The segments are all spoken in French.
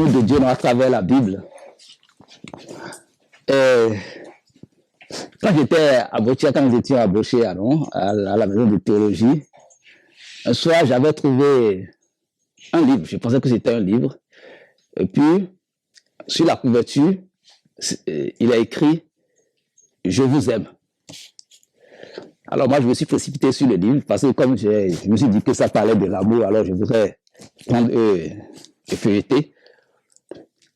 l'amour de Dieu à travers la Bible. Quand j'étais à Bochia, quand nous étions à Bochia, à la maison de théologie, un soir, j'avais trouvé un livre. Je pensais que c'était un livre. Et puis, sur la couverture, il a écrit « Je vous aime ». Alors moi, je me suis précipité sur le livre parce que comme je me suis dit que ça parlait de l'amour, alors je voudrais prendre et feuilleter.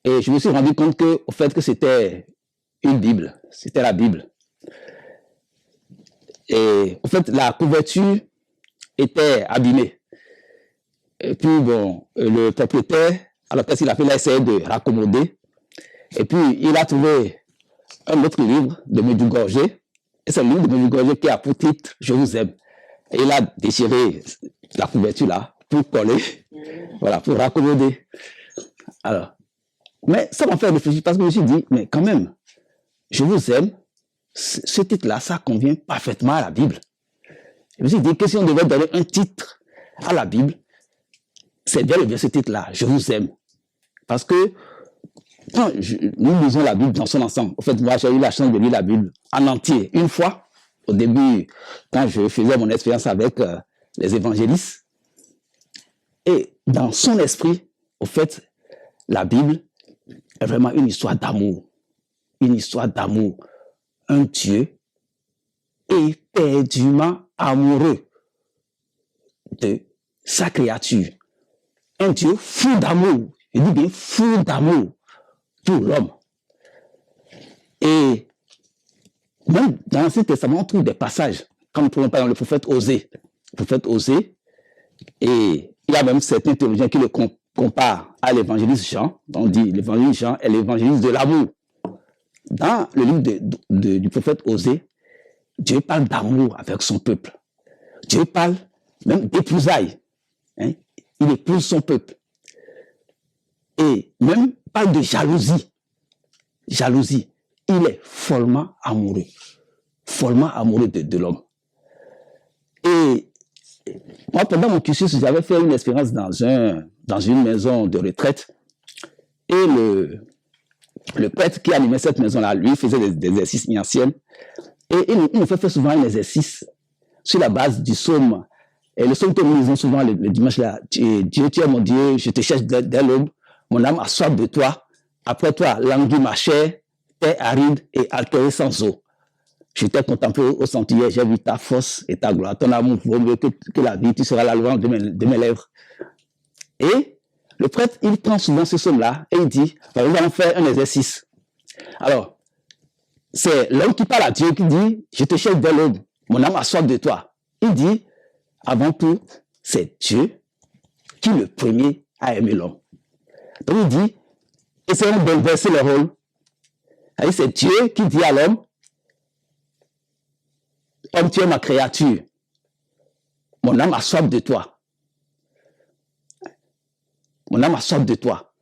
Et je me suis rendu compte que, au fait, que c'était une Bible, c'était la Bible. Et en fait, la couverture était abîmée. Et puis, bon, le propriétaire, alors qu'est-ce qu'il a fait? Il a essayé de raccommoder. Et puis, il a trouvé un autre livre de Medjugorje. Et c'est le livre de Medjugorje qui a pour titre « Je vous aime ». Et il a déchiré la couverture là pour coller, voilà, pour raccommoder. Alors, mais ça m'a fait réfléchir parce que je me suis dit, mais quand même, « Je vous aime », ce titre-là, ça convient parfaitement à la Bible. Je me suis dit que si on devait donner un titre à la Bible, c'est bien ce titre-là, « Je vous aime ». Parce que quand nous lisons la Bible dans son ensemble, en fait, moi, j'ai eu la chance de lire la Bible en entier. Une fois, au début, quand je faisais mon expérience avec les évangélistes, et dans son esprit, au fait, la Bible est vraiment une histoire d'amour. Une histoire d'amour. Un Dieu éperdument amoureux de sa créature. Un Dieu fou d'amour. Je dis bien fou d'amour pour l'homme. Et même dans l'Ancien Testament, on trouve des passages, comme par exemple le prophète Osée. Le prophète Osée, et il y a même certains théologiens qui le comparent à l'évangéliste Jean. On dit l'évangéliste Jean est l'évangéliste de l'amour. Dans le livre du prophète Osée, Dieu parle d'amour avec son peuple. Dieu parle même d'épousailles. Hein? Il épouse son peuple. Et même parle de jalousie. Jalousie. Il est follement amoureux. Follement amoureux de l'homme. Et moi, pendant mon cursus, j'avais fait une expérience dans une maison de retraite. Et le prêtre qui animait cette maison-là, lui, faisait des exercices anciens. Et il nous fait souvent un exercice sur la base du psaume. Et le psaume que nous lisons souvent le dimanche là, Dieu, tu es mon Dieu, je te cherche dès l'aube, mon âme a soif de toi. Après toi, languit ma chair, t'es aride et altérée sans eau. Je t'ai contemplé au sanctuaire, j'ai vu ta force et ta gloire. Ton amour vaut mieux que la vie, tu seras la louange de mes lèvres. Et le prêtre, il prend souvent ce psaume-là et il dit, nous allons faire un exercice. Alors, c'est l'homme qui parle à Dieu qui dit, je te cherche dès l'aube, mon âme a soif de toi. Il dit, avant tout, c'est Dieu qui le premier a aimé l'homme. Donc il dit, essayons d'inverser le rôle. C'est Dieu qui dit à l'homme, homme, tu es ma créature. Mon âme a soif de toi. Mon âme a soif de toi.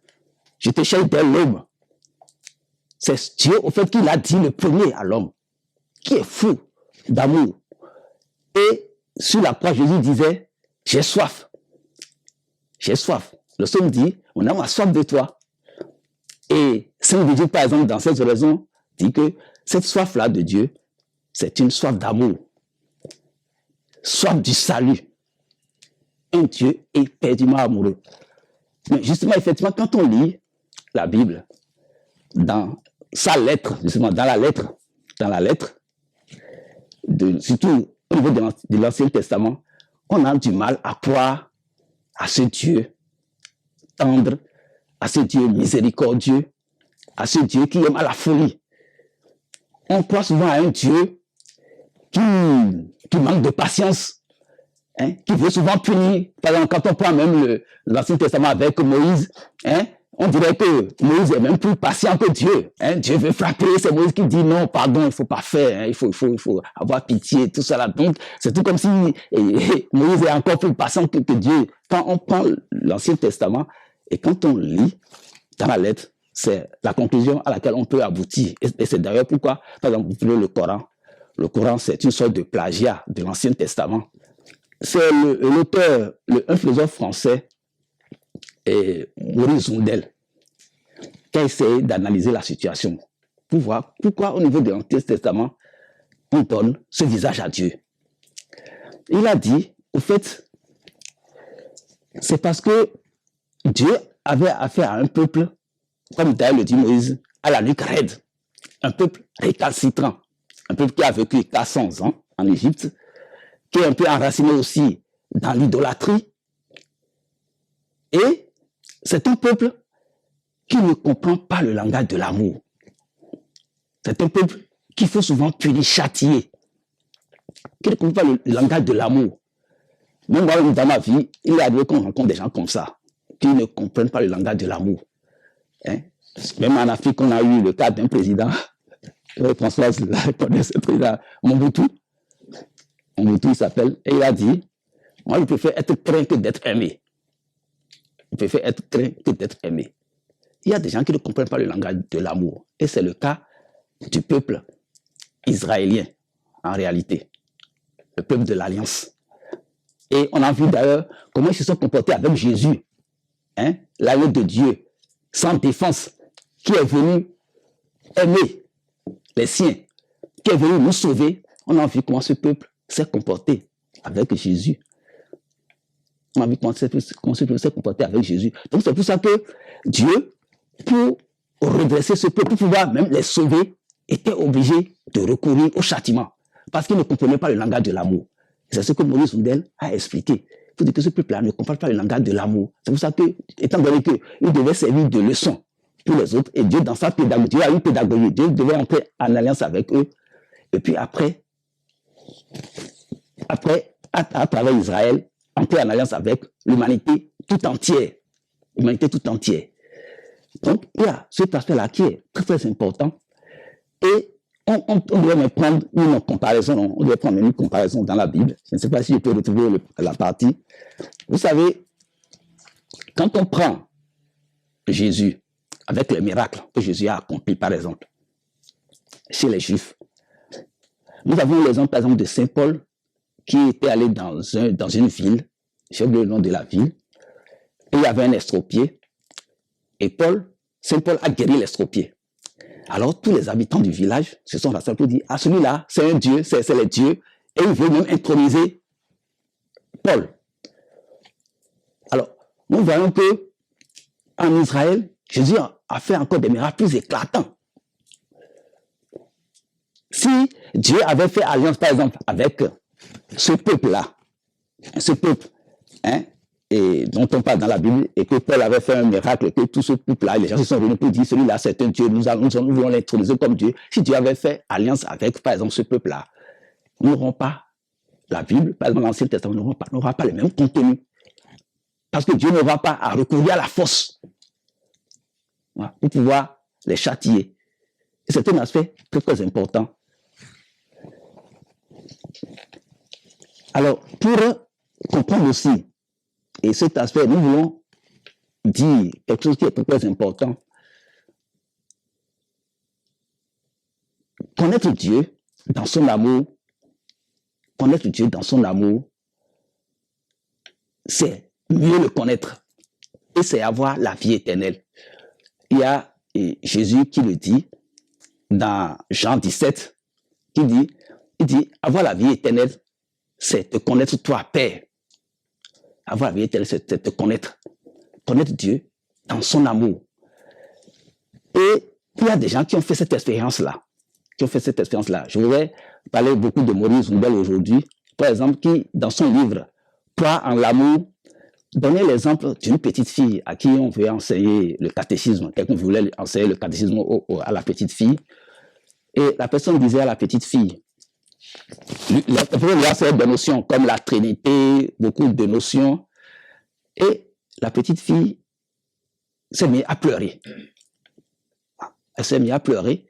Je te cherche dès l'aube. C'est Dieu, au fait, qui l'a dit le premier à l'homme, qui est fou d'amour. Et sur la croix, Jésus disait, j'ai soif. J'ai soif. Le psaume dit, mon âme a soif de toi. Et Saint Virgile, par exemple, dans cette oraison, dit que cette soif-là de Dieu, c'est une soif d'amour. Soif du salut. Un Dieu éperdument amoureux. Mais justement, effectivement, quand on lit la Bible, dans sa lettre, justement, dans la lettre, surtout au niveau de l'Ancien Testament, on a du mal à croire à ce Dieu tendre, à ce Dieu miséricordieux, à ce Dieu qui aime à la folie. On croit souvent à un Dieu qui manque de patience, hein, qui veut souvent punir. Par exemple, quand on prend même l'Ancien Testament avec Moïse, hein, on dirait que Moïse est même plus patient que Dieu. Hein. Dieu veut frapper, c'est Moïse qui dit non, pardon, il ne faut pas faire, hein, il faut avoir pitié, tout ça là. Donc, c'est tout comme si Moïse est encore plus patient que Dieu. Quand on prend l'Ancien Testament et quand on lit dans la lettre, c'est la conclusion à laquelle on peut aboutir. Et c'est d'ailleurs pourquoi, par exemple, vous prenez le Coran. Le Coran, c'est une sorte de plagiat de l'Ancien Testament. C'est l'auteur, un philosophe français, Maurice Zondel, qui a essayé d'analyser la situation pour voir pourquoi au niveau de l'Ancien Testament, on donne ce visage à Dieu. Il a dit, au fait, c'est parce que Dieu avait affaire à un peuple, comme d'ailleurs le dit Moïse, à la nuque raide, un peuple récalcitrant, un peuple qui a vécu 400 ans en Égypte, qui est un peu enraciné aussi dans l'idolâtrie. Et c'est un peuple qui ne comprend pas le langage de l'amour. C'est un peuple qu'il faut souvent punir, châtier, qui ne comprend pas le langage de l'amour. Même moi, dans ma vie, il est arrivé qu'on rencontre des gens comme ça, qui ne comprennent pas le langage de l'amour. Hein? Même en Afrique, on a eu le cas d'un président, Françoise connaît ce président, Mobutu, il s'appelle, et il a dit, moi je préfère être craint que d'être aimé. Je préfère être craint que d'être aimé. Il y a des gens qui ne comprennent pas le langage de l'amour, et c'est le cas du peuple israélien, en réalité, le peuple de l'Alliance. Et on a vu d'ailleurs comment ils se sont comportés avec Jésus, hein, l'agneau de Dieu, sans défense, qui est venu aimer les siens, qui est venu nous sauver. On a vu comment ce peuple s'est comporté avec Jésus. On a vu comment ce peuple s'est comporté avec Jésus. Donc c'est pour ça que Dieu, pour redresser ce peuple, pour pouvoir même les sauver, était obligé de recourir au châtiment, parce qu'il ne comprenait pas le langage de l'amour. C'est ce que Maurice Hundel a expliqué. Il faut dire que ce peuple-là ne comprend pas le langage de l'amour. C'est pour ça que, étant donné qu'il devait servir de leçon pour les autres, et Dieu, dans sa pédagogie, Dieu a une pédagogie, Dieu devait entrer en alliance avec eux. Et puis après, à travers Israël, entrer en alliance avec l'humanité tout entière. L'humanité tout entière. Donc, il y a cet aspect-là qui est très, très important. Et on doit même prendre une comparaison, on doit prendre une comparaison dans la Bible. Je ne sais pas si je peux retrouver la partie. Vous savez, quand on prend Jésus avec les miracles que Jésus a accomplis, par exemple, chez les Juifs, nous avons l'exemple, par exemple, de Saint Paul qui était allé dans une ville, j'ai oublié le nom de la ville, et il y avait un estropié, et Saint Paul a guéri l'estropié. Alors, tous les habitants du village se sont rassemblés pour dire, ah, celui-là, c'est un dieu, c'est les dieux, et il veut même introniser Paul. Alors, nous voyons que en Israël, Jésus a fait encore des miracles plus éclatants. Si Dieu avait fait alliance, par exemple, avec ce peuple-là, ce peuple, hein, et dont on parle dans la Bible, et que Paul avait fait un miracle, et que tout ce peuple-là, les gens se sont venus pour dire, celui-là, c'est un Dieu, nous voulons l'introduire comme Dieu. Si Dieu avait fait alliance avec, par exemple, ce peuple-là, nous n'aurons pas la Bible, par exemple, l'Ancien Testament n'aura pas le même contenu. Parce que Dieu n'aura pas à recourir à la force, voilà, pour pouvoir les châtier. Et c'est un aspect très, très important. Alors, pour comprendre aussi, et cet aspect, nous voulons dire quelque chose qui est très important. Connaître Dieu dans son amour, c'est mieux le connaître. Et c'est avoir la vie éternelle. Il y a Jésus qui le dit dans Jean 17, il dit, avoir la vie éternelle, c'est te connaître toi, Père. Avoir la vie éternelle, c'est te connaître Dieu dans son amour. Et il y a des gens qui ont fait cette expérience-là. Je voudrais parler beaucoup de Maurice Hundel aujourd'hui, par exemple, qui, dans son livre, Toi en l'amour, donnait l'exemple d'une petite fille à qui on veut enseigner le catéchisme. Quelqu'un voulait enseigner le catéchisme à la petite fille. Et la personne disait à la petite fille, il y a des notions comme la Trinité, beaucoup de notions. Et la petite fille s'est mise à pleurer. Elle s'est mise à pleurer.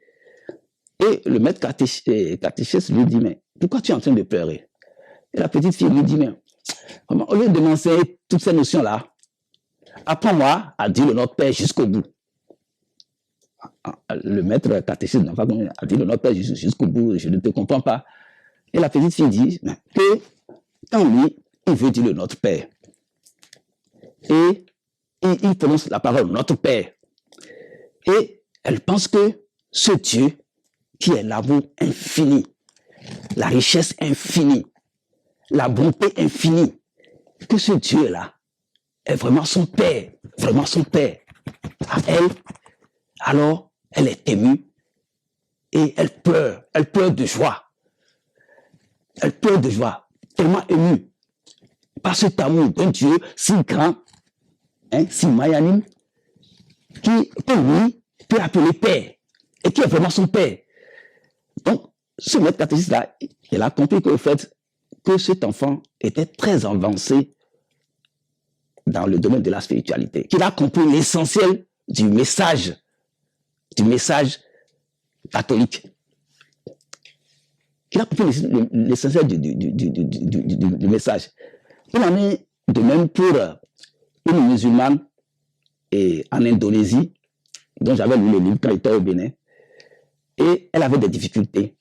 Et le maître catéchiste lui dit, mais pourquoi tu es en train de pleurer? Et la petite fille lui dit, mais au lieu de m'enseigner toutes ces notions-là, apprends-moi à dire le Notre Père jusqu'au bout. Le maître catéchiste a dit le Notre Père jusqu'au bout, je ne te comprends pas. Et la petite fille dit que quand lui, il veut dire le Notre Père. Et il prononce la parole Notre Père. Et elle pense que ce Dieu, qui est l'amour infini, la richesse infinie, la bonté infinie, que ce Dieu-là est vraiment son Père, à elle, alors elle est émue et elle pleure de joie. Elle pleure de joie, tellement émue par cet amour d'un Dieu si grand, si magnanime, que lui peut appeler Père et qui est vraiment son Père. Donc, ce maître catéchiste-là, il a compris qu'au fait, que cet enfant était très avancé dans le domaine de la spiritualité, qu'il a compris l'essentiel du message catholique. Qu'il a compris l'essentiel du message. Il en est de même pour une musulmane en Indonésie, dont j'avais lu le livre quand j'étais au Bénin, et elle avait des difficultés.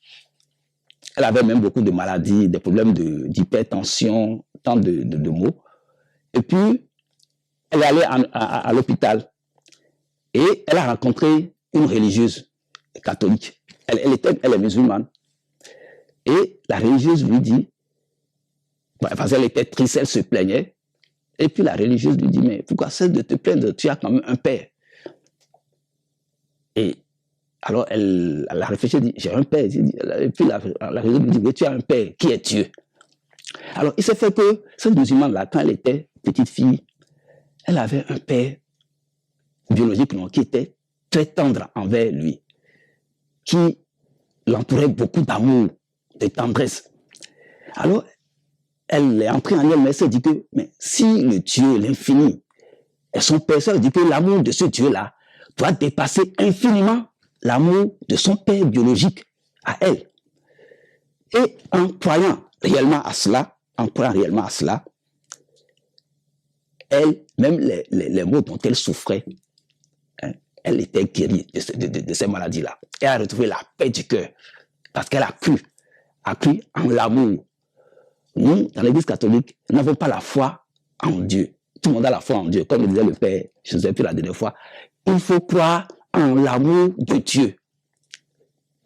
Elle avait même beaucoup de maladies, des problèmes d'hypertension, tant de maux. Et puis, elle est allée à l'hôpital et elle a rencontré une religieuse catholique. Elle est musulmane. Et la religieuse lui dit, parce qu'elle était triste, elle se plaignait. Et puis la religieuse lui dit, mais pourquoi cesse de te plaindre? Tu as quand même un père. Et alors elle a réfléchi, elle dit, j'ai un père. Et puis la religieuse lui dit, oui, tu as un père qui est Dieu. Alors il s'est fait que cette musulmane-là, quand elle était petite fille, elle avait un père biologique qui était très tendre envers lui, qui l'entourait beaucoup d'amour, de tendresse. Alors, elle est entrée en elle, mais elle s'est dit que mais si le Dieu, l'infini, est son père, ça veut dire que l'amour de ce Dieu-là doit dépasser infiniment l'amour de son père biologique à elle. Et en croyant réellement à cela, elle, même les maux dont elle souffrait, elle était guérie de ces maladies-là. Elle a retrouvé la paix du cœur parce qu'elle a cru en l'amour. Nous, dans l'Église catholique, nous n'avons pas la foi en Dieu. Tout le monde a la foi en Dieu. Comme le disait le Père Joseph la dernière fois, il faut croire en l'amour de Dieu.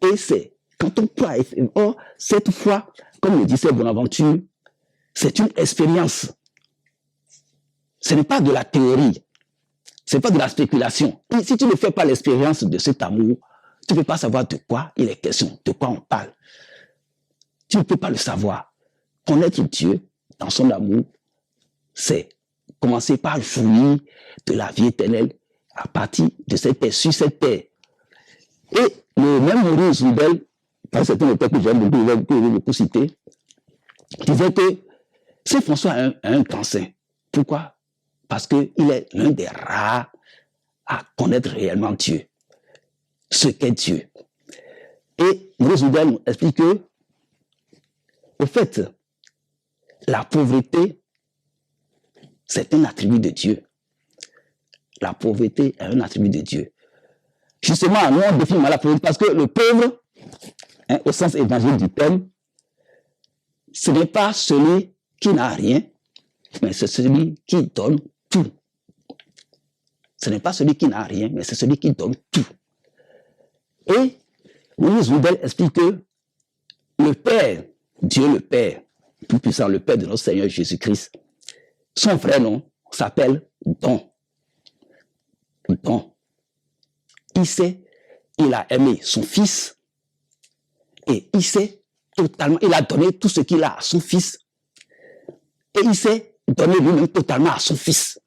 Et c'est quand on croit, or, cette foi, comme le disait Bonaventure, c'est une expérience. Ce n'est pas de la théorie. Ce n'est pas de la spéculation. Et si tu ne fais pas l'expérience de cet amour, tu ne peux pas savoir de quoi il est question, de quoi on parle. Tu ne peux pas le savoir. Connaître Dieu dans son amour, c'est commencer par jouir de la vie éternelle à partir de cette terre, sur cette terre. Et le même Maurice Loubel, dans certains auteurs que j'aime beaucoup citer, disait que Saint François a un grand saint. Pourquoi? Parce qu'il est l'un des rares à connaître réellement Dieu, ce qu'est Dieu. Et Maurice Loubel explique que, au fait, la pauvreté, c'est un attribut de Dieu. La pauvreté est un attribut de Dieu. Justement, nous on définit mal la pauvreté parce que le pauvre, au sens évangélique du terme, ce n'est pas celui qui n'a rien, mais c'est celui qui donne tout. Ce n'est pas celui qui n'a rien, mais c'est celui qui donne tout. Et Maurice Loubel explique que le Père, Dieu le Père, tout puissant, le Père de notre Seigneur Jésus-Christ, son vrai nom s'appelle Don. Don. Il a aimé son fils et il a donné tout ce qu'il a à son fils et il s'est donné lui-même totalement à son fils.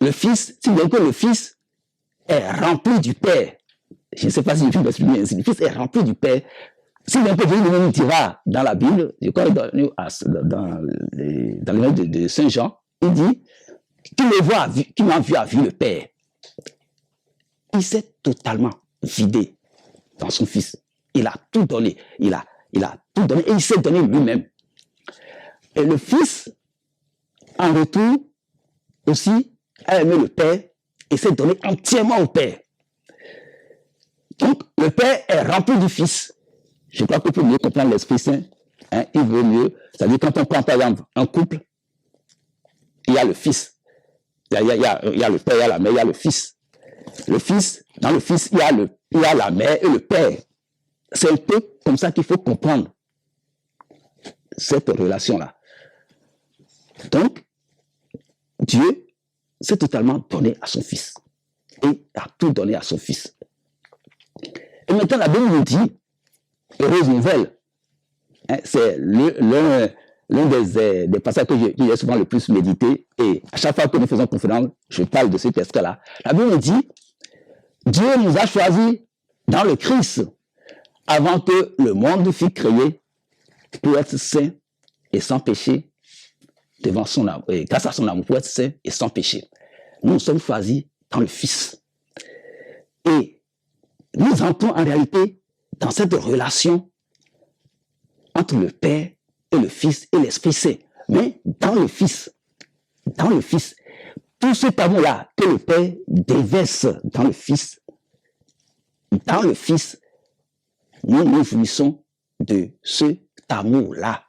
Le fils, si vous voyez que le fils est rempli du Père, je ne sais pas si je peux m'exprimer ainsi, le fils est rempli du Père. Si un peu lui-même dira dans la Bible, je crois dans les livres de Saint Jean, il dit qui m'a vu a vu le Père. Il s'est totalement vidé dans son fils. Il a tout donné. Il a tout donné et il s'est donné lui-même. Et le fils, en retour, aussi, a aimé le Père et s'est donné entièrement au Père. Donc, le Père est rempli du Fils. Je crois que pour mieux comprendre l'Esprit Saint, il vaut mieux. C'est-à-dire, quand on prend par exemple un couple, il y a le Fils. Il y a le Père, il y a la Mère, il y a le Fils. Le Fils, dans le Fils, il y a la mère et le Père. C'est un peu comme ça qu'il faut comprendre cette relation-là. Donc, Dieu s'est totalement donné à son Fils et a tout donné à son Fils. Et maintenant, la Bible nous dit, heureuse nouvelle, hein, c'est l'un des passages que j'ai souvent le plus médité, et à chaque fois que nous faisons conférence, je parle de ce texte-là. La Bible nous dit, Dieu nous a choisis dans le Christ avant que le monde fût créé pour être saint et sans péché devant son amour, grâce à son amour, pour être saint et sans péché. Nous sommes choisis dans le Fils. Et nous entrons en réalité dans cette relation entre le Père et le Fils et l'Esprit Saint. Mais dans le Fils, tout cet amour-là que le Père déverse dans le Fils, nous nous jouissons de cet amour-là.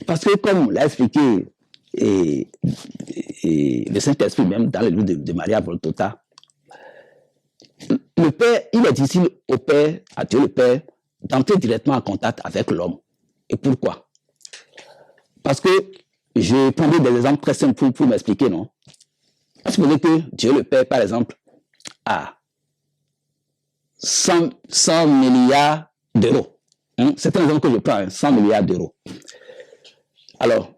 Parce que comme l'a expliqué le Saint-Esprit même dans le livre de Maria Voltota, le Père, il est difficile au Père, à Dieu le Père, d'entrer directement en contact avec l'homme. Et pourquoi? Parce que je prendrai des exemples très simples pour m'expliquer, non? Supposez que Dieu le Père, par exemple, a 100 milliards d'euros. Hein? C'est un exemple que je prends, 100 milliards d'euros. Alors,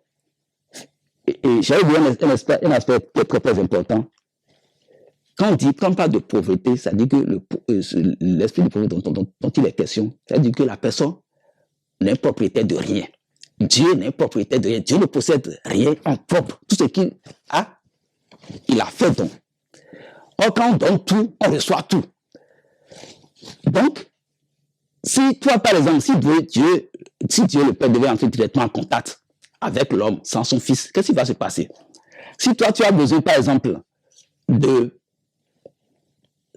j'avais vu un aspect très important. Quand on parle de pauvreté, ça dit que l'esprit de pauvreté dont il est question, ça dit que la personne n'est propriétaire de rien. Dieu n'est propriétaire de rien. Dieu ne possède rien en propre. Tout ce qu'il a, il a fait donc. Or, quand on donne tout, on reçoit tout. Donc, si toi, par exemple, si Dieu le Père devait entrer directement en contact avec l'homme sans son Fils, qu'est-ce qui va se passer? Si toi, tu as besoin, par exemple, de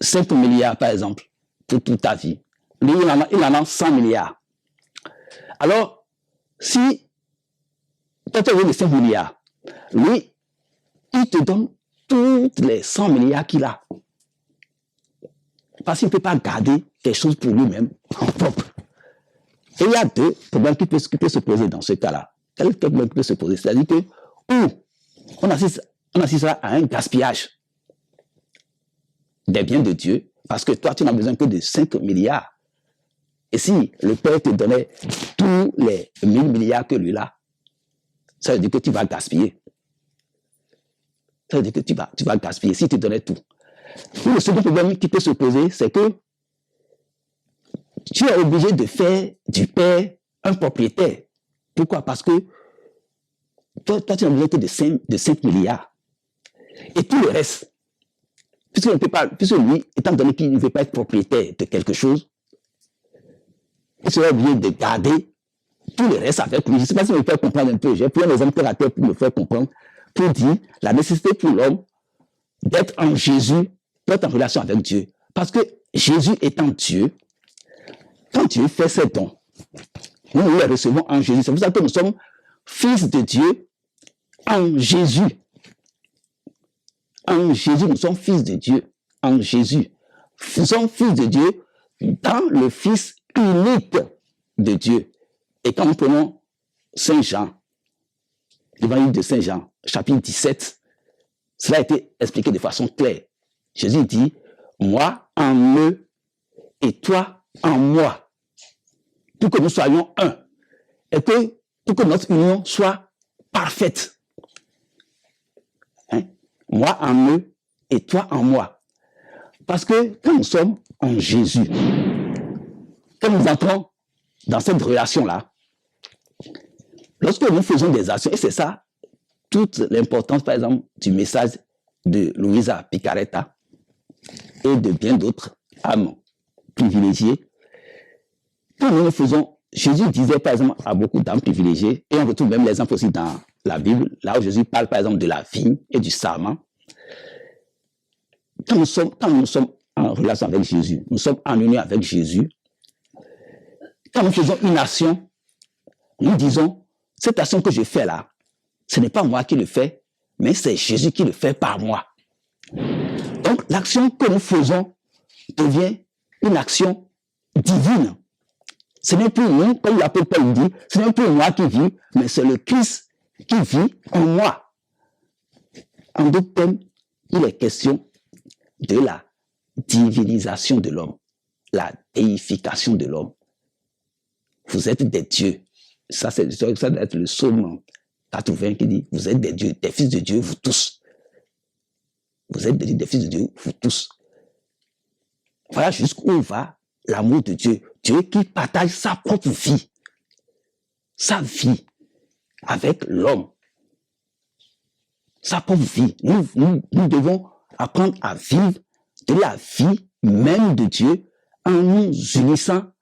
5 milliards, par exemple, pour toute ta vie, lui, il en a 100 milliards. Alors, si toi, tu as besoin de 5 milliards, lui, il te donne toutes les 100 milliards qu'il a. Parce qu'il ne peut pas garder quelque chose pour lui-même en propre. Et il y a deux problèmes qui peuvent se poser dans ce cas-là. Quel problème qui peut se poser? C'est-à-dire que, on assistera à un gaspillage des biens de Dieu, parce que toi, tu n'as besoin que de 5 milliards. Et si le Père te donnait tous les 1000 milliards que lui a, ça veut dire que tu vas gaspiller. Ça veut dire que tu vas gaspiller si tu donnais tout. Et le second problème qui peut se poser, c'est que tu es obligé de faire du Père un propriétaire. Pourquoi? Parce que toi tu n'as besoin que de 5 milliards. Et tout le reste, puisque lui, étant donné qu'il ne veut pas être propriétaire de quelque chose, il serait obligé de garder tout le reste avec lui. Je ne sais pas si vous me faites comprendre un peu. J'ai pris un exemple terre à terre pour me faire comprendre, pour dire la nécessité pour l'homme d'être en Jésus, d'être en relation avec Dieu. Parce que Jésus étant Dieu, quand Dieu fait ses dons, nous les recevons en Jésus. C'est pour ça que nous sommes fils de Dieu en Jésus. En Jésus, nous sommes fils de Dieu. En Jésus. Nous sommes fils de Dieu dans le Fils unique de Dieu. Et quand nous prenons Saint Jean, l'évangile de Saint Jean, chapitre 17, cela a été expliqué de façon claire. Jésus dit, moi en eux et toi en moi, pour que nous soyons un, et pour que notre union soit parfaite. Hein? Moi en eux et toi en moi. Parce que quand nous sommes en Jésus, quand nous entrons dans cette relation-là, lorsque nous faisons des actions, et c'est ça toute l'importance, par exemple, du message de Luisa Picaretta et de bien d'autres âmes privilégiées, quand nous faisons, Jésus disait par exemple à beaucoup d'âmes privilégiées, et on retrouve même l'exemple aussi dans la Bible, là où Jésus parle par exemple de la vigne et du sarment. Quand nous sommes en relation avec Jésus, nous sommes en union avec Jésus, quand nous faisons une action, nous disons, cette action que je fais là, ce n'est pas moi qui le fais, mais c'est Jésus qui le fait par moi. Donc, l'action que nous faisons devient une action divine. Ce n'est plus nous, comme l'apôtre Paul dit, ce n'est plus moi qui vis, mais c'est le Christ qui vit en moi. En d'autres termes, il est question de la divinisation de l'homme, la déification de l'homme. Vous êtes des dieux. Ça doit être le psaume 80 qui dit, vous êtes des dieux, des fils de Dieu, vous tous. Vous êtes des fils de Dieu, vous tous. Voilà jusqu'où va l'amour de Dieu. Dieu qui partage sa propre vie, sa vie avec l'homme. Sa propre vie. Nous devons apprendre à vivre de la vie même de Dieu en nous unissant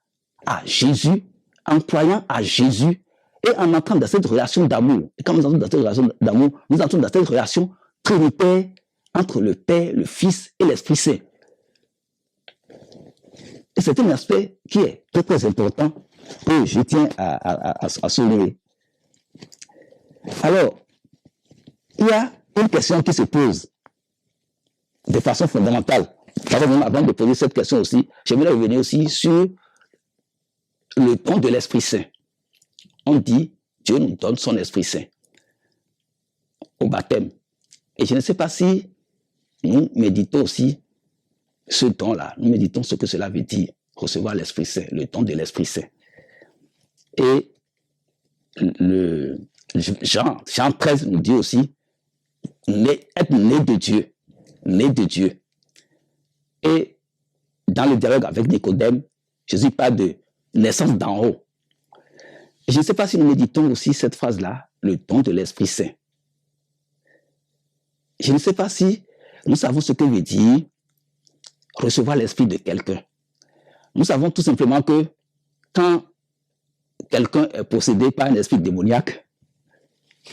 à Jésus, en croyant à Jésus et en entrant dans cette relation d'amour. Et quand nous entrons dans cette relation d'amour, nous entrons dans cette relation trinitaire entre le Père, le Fils et l'Esprit Saint. Et c'est un aspect qui est très très important que je tiens à souligner. Alors, il y a une question qui se pose de façon fondamentale. Avant de poser cette question aussi, j'aimerais revenir aussi sur le don de l'Esprit Saint. On dit, Dieu nous donne son Esprit Saint au baptême. Et je ne sais pas si nous méditons aussi ce don-là. Nous méditons ce que cela veut dire, recevoir l'Esprit Saint, le don de l'Esprit Saint. Et Jean 13 nous dit aussi, être né de Dieu, né de Dieu. Et dans le dialogue avec Nicodème, Jésus parle de naissance d'en haut. Et je ne sais pas si nous méditons aussi cette phrase-là, le don de l'Esprit Saint. Je ne sais pas si nous savons ce que veut dire recevoir l'esprit de quelqu'un. Nous savons tout simplement que quand quelqu'un est possédé par un esprit démoniaque,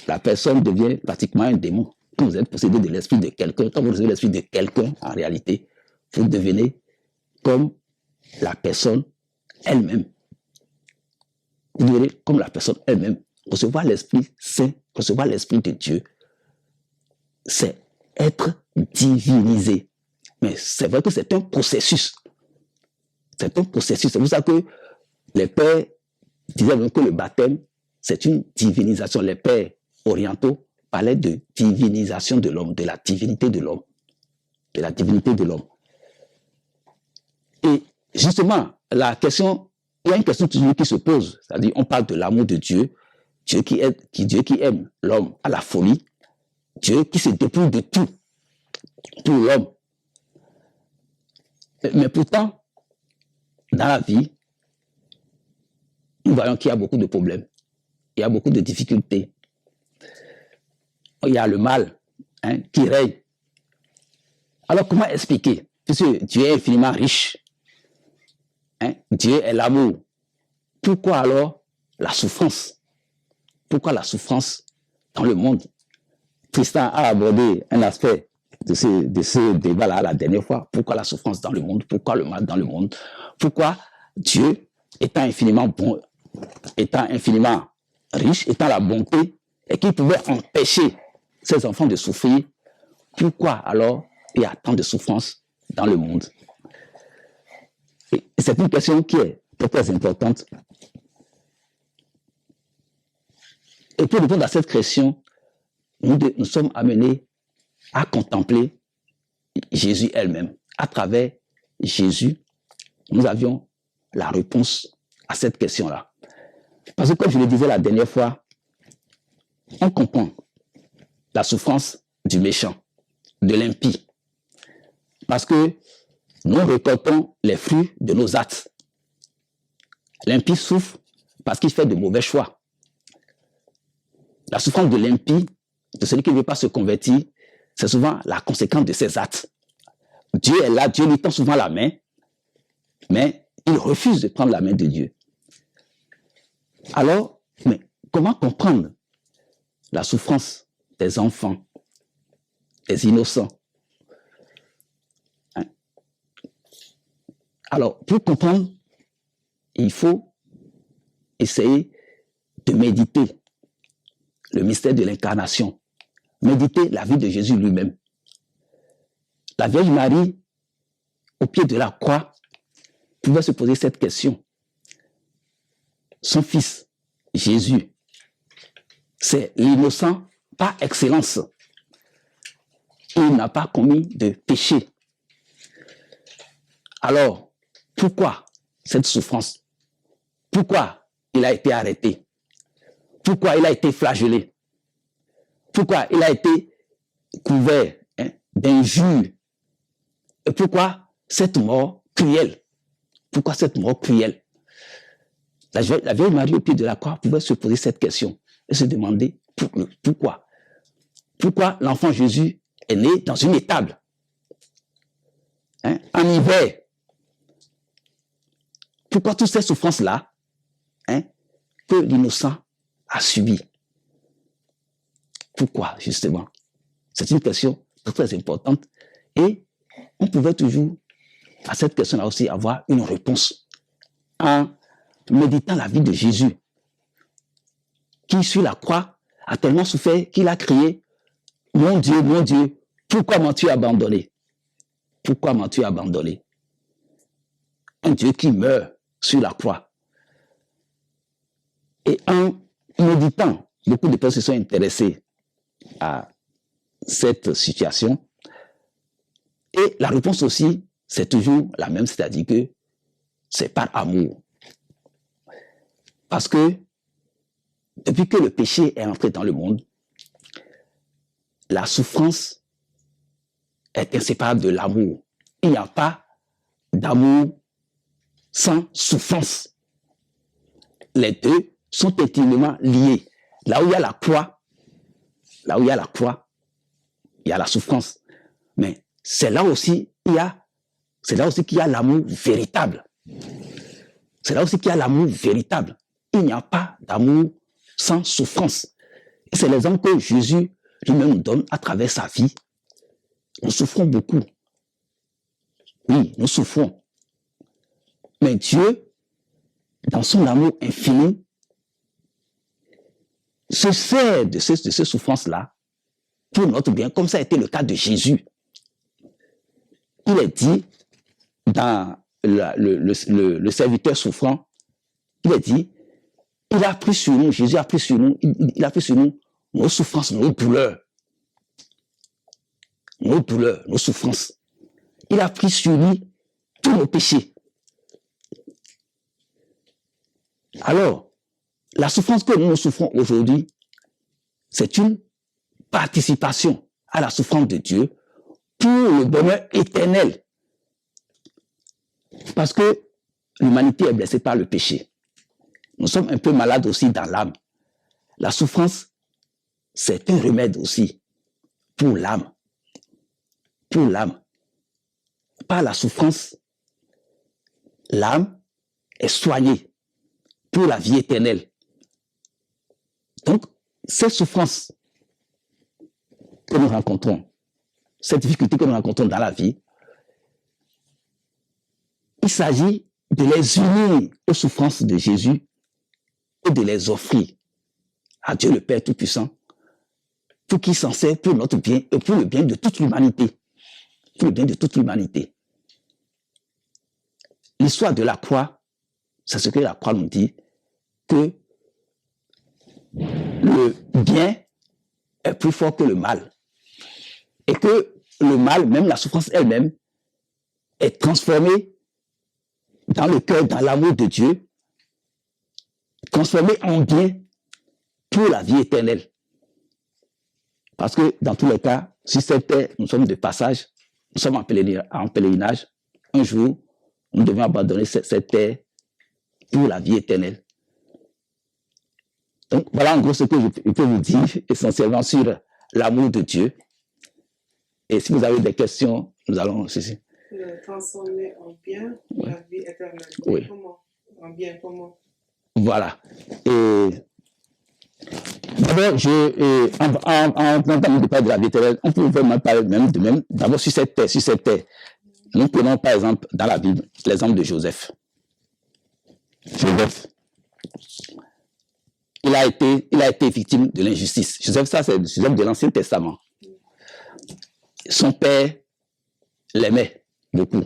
la personne devient pratiquement un démon. Quand vous êtes possédé de l'esprit de quelqu'un, quand vous recevez l'esprit de quelqu'un, en réalité, vous devenez comme la personne elle-même. Vous devenez comme la personne elle-même. Recevoir l'Esprit Saint, recevoir l'Esprit de Dieu, c'est être divinisé. Mais c'est vrai que c'est un processus. C'est un processus. C'est pour ça que les pères disaient même que le baptême, c'est une divinisation. Les pères orientaux parlaient de divinisation de l'homme, de la divinité de l'homme. De la divinité de l'homme. Et justement, il y a une question toujours qui se pose. C'est-à-dire, on parle de l'amour de Dieu, Dieu qui aime l'homme à la folie, Dieu qui se dépouille de tout pour l'homme. Mais pourtant, dans la vie, nous voyons qu'il y a beaucoup de problèmes, il y a beaucoup de difficultés. Il y a le mal qui règne. Alors, comment expliquer? Puisque Dieu est infiniment riche, Dieu est l'amour. Pourquoi alors la souffrance? Pourquoi la souffrance dans le monde? Tristan a abordé un aspect de ce débat-là la dernière fois. Pourquoi la souffrance dans le monde? Pourquoi le mal dans le monde? Pourquoi Dieu, étant infiniment bon, étant infiniment riche, étant la bonté, et qui pouvait empêcher ses enfants de souffrir, pourquoi alors il y a tant de souffrance dans le monde? Et c'est une question qui est très, très importante. Et pour répondre à cette question, nous sommes amenés à contempler Jésus elle-même. À travers Jésus, nous avions la réponse à cette question-là. Parce que comme je le disais la dernière fois, on comprend la souffrance du méchant, de l'impie. Parce que nous récoltons les fruits de nos actes. L'impie souffre parce qu'il fait de mauvais choix. La souffrance de l'impie, de celui qui ne veut pas se convertir, c'est souvent la conséquence de ses actes. Dieu est là, Dieu lui tend souvent la main, mais il refuse de prendre la main de Dieu. Alors, mais comment comprendre la souffrance des enfants, des innocents? Alors, pour comprendre, il faut essayer de méditer le mystère de l'incarnation, méditer la vie de Jésus lui-même. la Vierge Marie, au pied de la croix, pouvait se poser cette question. Son fils, Jésus, c'est l'innocent par excellence. Il n'a pas commis de péché. Alors, pourquoi cette souffrance? Pourquoi il a été arrêté? Pourquoi il a été flagellé? Pourquoi il a été couvert d'injures? Et pourquoi cette mort cruelle? Pourquoi cette mort cruelle? La Vierge Marie au pied de la croix pouvait se poser cette question et se demander pourquoi? Pourquoi l'enfant Jésus est né dans une étable? En hiver? Pourquoi toutes ces souffrances-là que l'innocent a subies? Pourquoi, justement? C'est une question très importante et on pouvait toujours, à cette question-là aussi, avoir une réponse en méditant la vie de Jésus, qui sur la croix a tellement souffert qu'il a crié « Mon Dieu, pourquoi m'as-tu abandonné? Pourquoi m'as-tu abandonné ?» Un Dieu qui meurt sur la croix. Et en méditant, beaucoup de personnes se sont intéressées à cette situation. Et la réponse aussi, c'est toujours la même, c'est-à-dire que c'est par amour. Parce que depuis que le péché est entré dans le monde, la souffrance est inséparable de l'amour. Il n'y a pas d'amour sans souffrance. Les deux sont intimement liés. Là où il y a la croix, il y a la souffrance. Mais c'est là aussi qu'il y a l'amour véritable. C'est là aussi qu'il y a l'amour véritable. Il n'y a pas d'amour sans souffrance. Et c'est l'exemple que Jésus lui-même nous donne à travers sa vie. Nous souffrons beaucoup. Oui, nous souffrons. Mais Dieu, dans son amour infini, se sert de ces souffrances-là pour notre bien, comme ça a été le cas de Jésus. Il est dit dans le serviteur souffrant, il est dit, il a pris sur nous, Jésus a pris sur nous, il a pris sur nous nos souffrances, nos douleurs, nos souffrances. Il a pris sur lui tous nos péchés. Alors, la souffrance que nous souffrons aujourd'hui, c'est une participation à la souffrance de Dieu pour le bonheur éternel. Parce que l'humanité est blessée par le péché. Nous sommes un peu malades aussi dans l'âme. La souffrance, c'est un remède aussi pour l'âme. Pour l'âme. Par la souffrance, l'âme est soignée pour la vie éternelle. Donc, ces souffrances que nous rencontrons, cette difficulté que nous rencontrons dans la vie, il s'agit de les unir aux souffrances de Jésus et de les offrir à Dieu le Père Tout-Puissant pour qu'il s'en serve pour notre bien et pour le bien de toute l'humanité. Pour le bien de toute l'humanité. L'histoire de la croix, c'est ce que la croix nous dit, que le bien est plus fort que le mal. Et que le mal, même la souffrance elle-même, est transformée dans le cœur, dans l'amour de Dieu, transformée en bien pour la vie éternelle. Parce que dans tous les cas, si cette terre, nous sommes de passage, nous sommes en pèlerinage, un jour, nous devons abandonner cette terre pour la vie éternelle. Donc voilà en gros ce que je peux vous dire essentiellement sur l'amour de Dieu. Et si vous avez des questions, nous allons... Le transformer en bien, oui. La vie éternelle. Oui. Comment? En bien, comment? Voilà. Et d'abord, en entendant parler de la vie éternelle, on peut vraiment parler même d'abord sur cette terre. Nous prenons par exemple dans la Bible l'exemple de Joseph. Joseph, il a été victime de l'injustice. Joseph, ça c'est Joseph de l'Ancien Testament. Son père l'aimait beaucoup.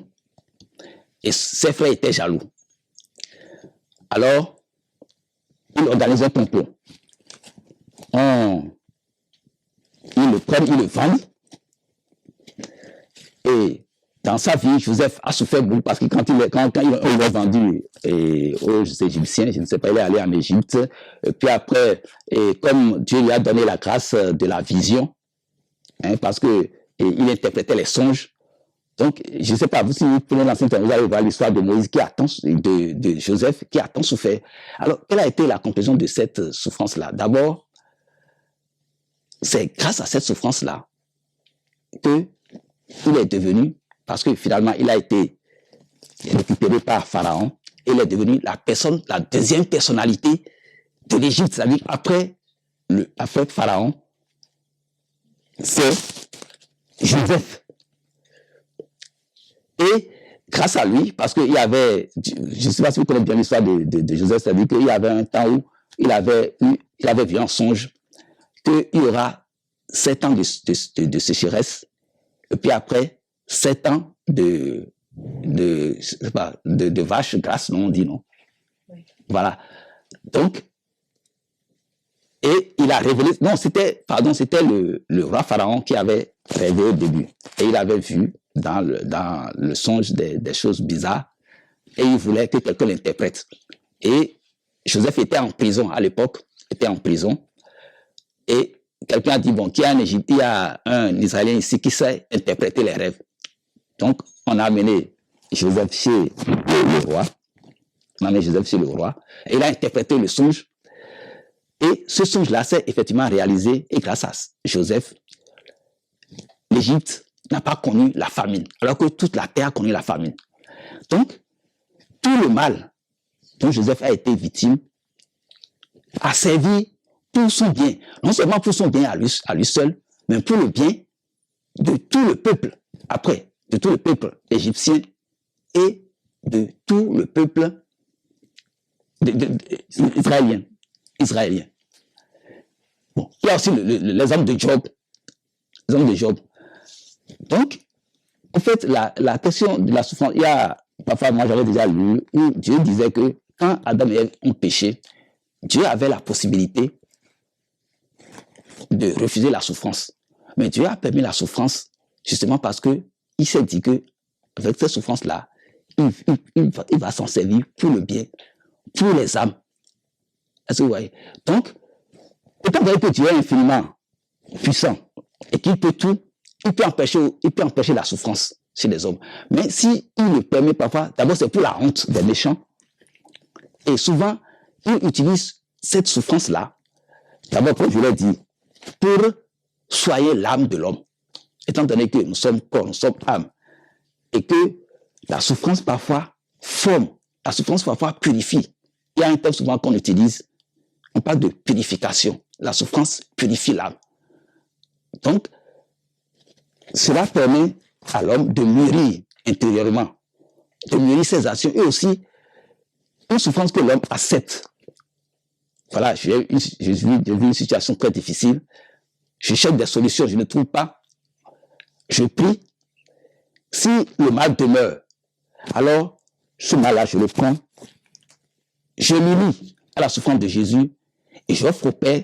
Et ses frères étaient jaloux. Alors, ils organisent un complot. Ils le prennent, ils le vendent. Et dans sa vie, Joseph a souffert beaucoup parce que quand il l'a vendu aux Égyptiens, je ne sais pas, il est allé en Égypte. Et puis après, comme Dieu lui a donné la grâce de la vision, parce qu'il interprétait les songes. Donc, je ne sais pas, vous, si vous prenez l'Ancien Testament, vous allez voir l'histoire de Moïse de Joseph qui a tant souffert. Alors, quelle a été la conclusion de cette souffrance-là? D'abord, c'est grâce à cette souffrance-là qu'il est devenu, parce que finalement, il a été récupéré par Pharaon, et il est devenu la deuxième personnalité de l'Égypte. C'est-à-dire, après Pharaon, c'est Joseph. Et grâce à lui, parce qu'il y avait, je ne sais pas si vous connaissez bien l'histoire de Joseph, c'est-à-dire qu'il y avait un temps où il avait vu un songe qu'il y aura 7 ans de sécheresse, et puis après 7 ans de vaches grasses, non, on dit non. Oui. Voilà. Donc, et il a révélé, non, c'était le roi Pharaon qui avait rêvé au début. Et il avait vu dans le songe des choses bizarres. Et il voulait que quelqu'un l'interprète. Et Joseph était en prison à l'époque, Et quelqu'un a dit, bon, il y a un Israélien ici qui sait interpréter les rêves. Donc, on a amené Joseph chez le roi. Et il a interprété le songe. Et ce songe-là s'est effectivement réalisé, et grâce à Joseph, l'Égypte n'a pas connu la famine, alors que toute la terre a connu la famine. Donc, tout le mal dont Joseph a été victime a servi pour son bien, non seulement pour son bien à lui seul, mais pour le bien de tout le peuple, après, de tout le peuple égyptien et de tout le peuple israélien. Bon, il y a aussi les hommes de Job. Donc, en fait, la question de la souffrance, il y a, parfois, moi j'avais déjà lu, où Dieu disait que quand Adam et Ève ont péché, Dieu avait la possibilité de refuser la souffrance. Mais Dieu a permis la souffrance justement parce qu'il s'est dit que avec cette souffrance-là, il va s'en servir pour le bien, pour les âmes. Est-ce que vous voyez? Donc, étant donné que Dieu est infiniment puissant et qu'il peut tout, il peut empêcher la souffrance chez les hommes. Mais s'il le permet parfois, d'abord c'est pour la honte des méchants. Et souvent, il utilise cette souffrance-là, d'abord, comme je l'ai dit, pour soigner l'âme de l'homme. Étant donné que nous sommes corps, nous sommes âme, et que la souffrance parfois forme, la souffrance parfois purifie. Il y a un terme souvent qu'on utilise, on parle de purification. La souffrance purifie l'âme. Donc, cela permet à l'homme de mûrir intérieurement, de mûrir ses actions et aussi une souffrance que l'homme accepte. Voilà, j'ai vu une situation très difficile. Je cherche des solutions, je ne trouve pas. Je prie. Si le mal demeure, alors ce mal-là, je le prends. Je m'unis à la souffrance de Jésus et j'offre au Père.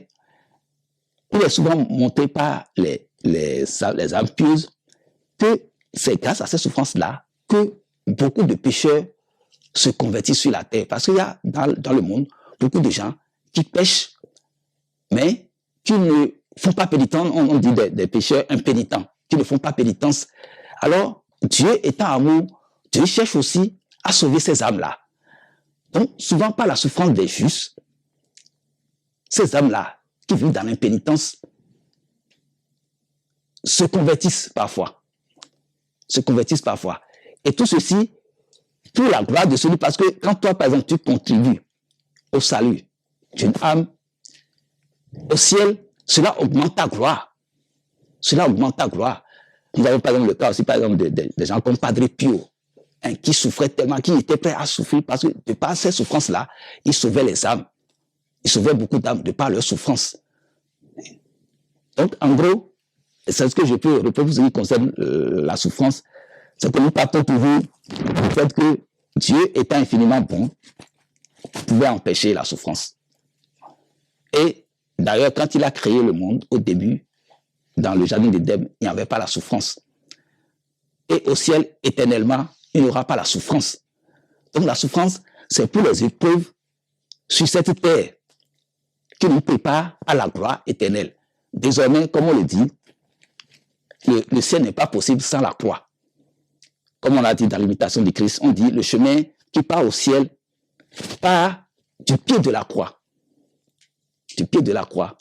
Il est souvent monté par les âmes pieuses que c'est grâce à cette souffrance-là que beaucoup de pécheurs se convertissent sur la terre. Parce qu'il y a dans le monde beaucoup de gens qui pêchent, mais qui ne font pas pénitence. On dit des pécheurs impénitents, qui ne font pas pénitence. Alors, Dieu étant amour, Dieu cherche aussi à sauver ces âmes-là. Donc, souvent par la souffrance des justes, ces âmes-là qui vivent dans l'impénitence se convertissent parfois. Et tout ceci pour la gloire de celui, parce que quand toi, par exemple, tu contribues au salut d'une âme, au ciel, cela augmente ta gloire. Nous avons par exemple le cas aussi, par exemple, des gens comme Padre Pio, qui souffraient tellement, qui étaient prêts à souffrir, parce que de par ces souffrances-là, ils sauvaient les âmes. Ils sauvaient beaucoup d'âmes de par leur souffrance. Donc, en gros, c'est ce que je peux vous dire concernant la souffrance. c'est que nous partons toujours du fait que Dieu étant infiniment bon, pouvait empêcher la souffrance. Et d'ailleurs, quand il a créé le monde, au début, dans le jardin d'Éden, il n'y avait pas la souffrance. Et au ciel, éternellement, il n'y aura pas la souffrance. Donc la souffrance, c'est pour les épreuves sur cette terre qui nous prépare à la gloire éternelle. Désormais, comme on le dit, le ciel n'est pas possible sans la croix. Comme on l'a dit dans l'imitation du Christ, on dit le chemin qui part au ciel part du pied de la croix. Du pied de la croix.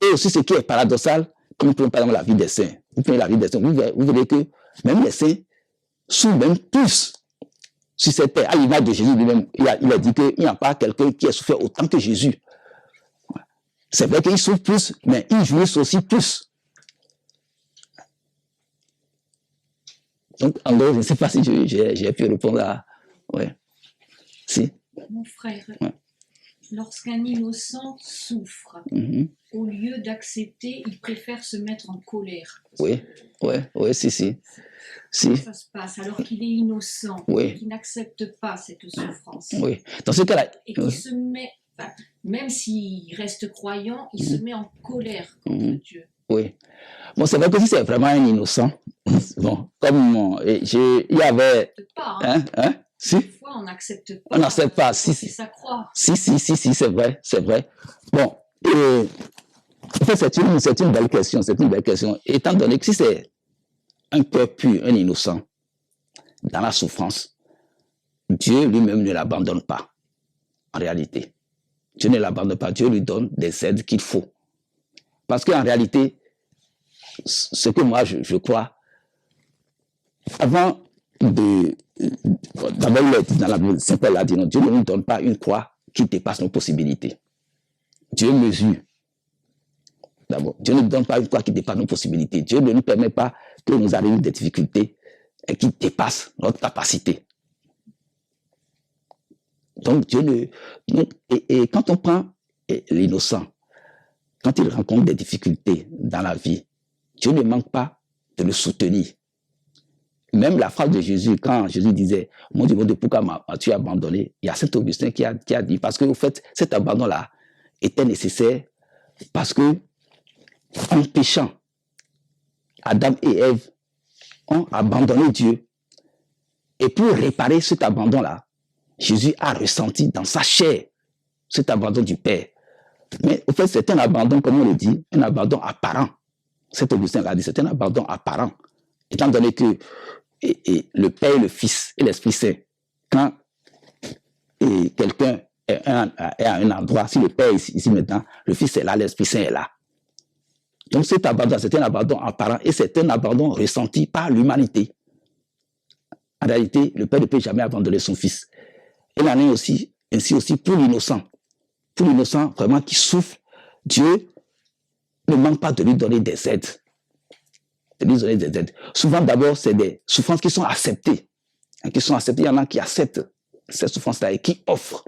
Et aussi ce qui est paradoxal, comme nous prenons par exemple la vie des saints. Vous prenez la vie des saints, vous verrez que même les saints sont même plus sur cette terre. À l'image de Jésus lui-même, il a dit qu'il n'y a pas quelqu'un qui a souffert autant que Jésus. C'est vrai qu'ils souffrent plus, mais ils jouissent aussi plus. Donc, en gros, je ne sais pas si j'ai pu répondre à... Ouais. Si. Mon frère, Ouais. Lorsqu'un innocent souffre, au lieu d'accepter, il préfère se mettre en colère. Oui, si. Comment ça se passe alors qu'il est innocent, Oui. qu'il n'accepte pas cette souffrance, Oui. Dans ce cas-là... et qu'il se met, enfin, même s'il reste croyant, il se met en colère contre Dieu. Oui. Bon, c'est vrai que si c'est vraiment un innocent, bon, comme il y avait... On n'accepte pas, Si. Des fois, on n'accepte pas. On n'accepte pas, si. Ça croit. Si, c'est vrai. Bon, en fait, c'est une belle question, Étant donné que si c'est un cœur pur, un innocent, dans la souffrance, Dieu lui-même ne l'abandonne pas, en réalité. Dieu ne l'abandonne pas, Dieu lui donne des aides qu'il faut. Parce qu'en réalité, ce que moi je crois, avant de... D'abord, il a dit dans la Bible, Saint Paul a dit non, Dieu ne nous donne pas une croix qui dépasse nos possibilités. Dieu mesure. D'abord, Dieu ne nous donne pas une croix qui dépasse nos possibilités. Dieu ne nous permet pas que nous arrivions des difficultés qui dépassent notre capacité. Donc, Dieu ne... Et quand on prend l'innocent, quand il rencontre des difficultés dans la vie, Dieu ne manque pas de le soutenir. Même la phrase de Jésus, quand Jésus disait « Mon Dieu, pourquoi m'as-tu abandonné ?» Il y a Saint Augustin qui a dit, parce qu'au fait, cet abandon-là était nécessaire parce que, en péchant, Adam et Ève ont abandonné Dieu. Et pour réparer cet abandon-là, Jésus a ressenti dans sa chair cet abandon du Père. Mais au fait, c'est un abandon, comme on le dit, un abandon apparent. Saint Augustin l'a dit, c'est un abandon apparent. Étant donné que le Père, le Fils et l'Esprit Saint, quand quelqu'un est à un endroit, si le Père est ici maintenant, le Fils est là, l'Esprit Saint est là. Donc cet abandon, c'est un abandon apparent et c'est un abandon ressenti par l'humanité. En réalité, le Père ne peut jamais abandonner son Fils. Il en est ainsi aussi pour l'innocent. Pour l'innocent, vraiment, qui souffre, Dieu ne manque pas de lui donner des aides. Souvent, d'abord, c'est des souffrances qui sont acceptées. Il y en a qui acceptent ces souffrances-là et qui offrent.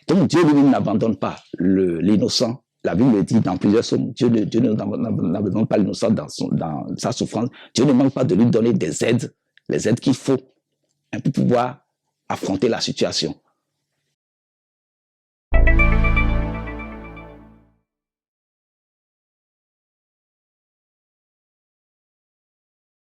Donc, Dieu lui-même n'abandonne pas l'innocent. La Bible le dit dans plusieurs psaumes. Dieu n'abandonne pas l'innocent dans sa souffrance. Dieu ne manque pas de lui donner des aides, les aides qu'il faut pour pouvoir affronter la situation.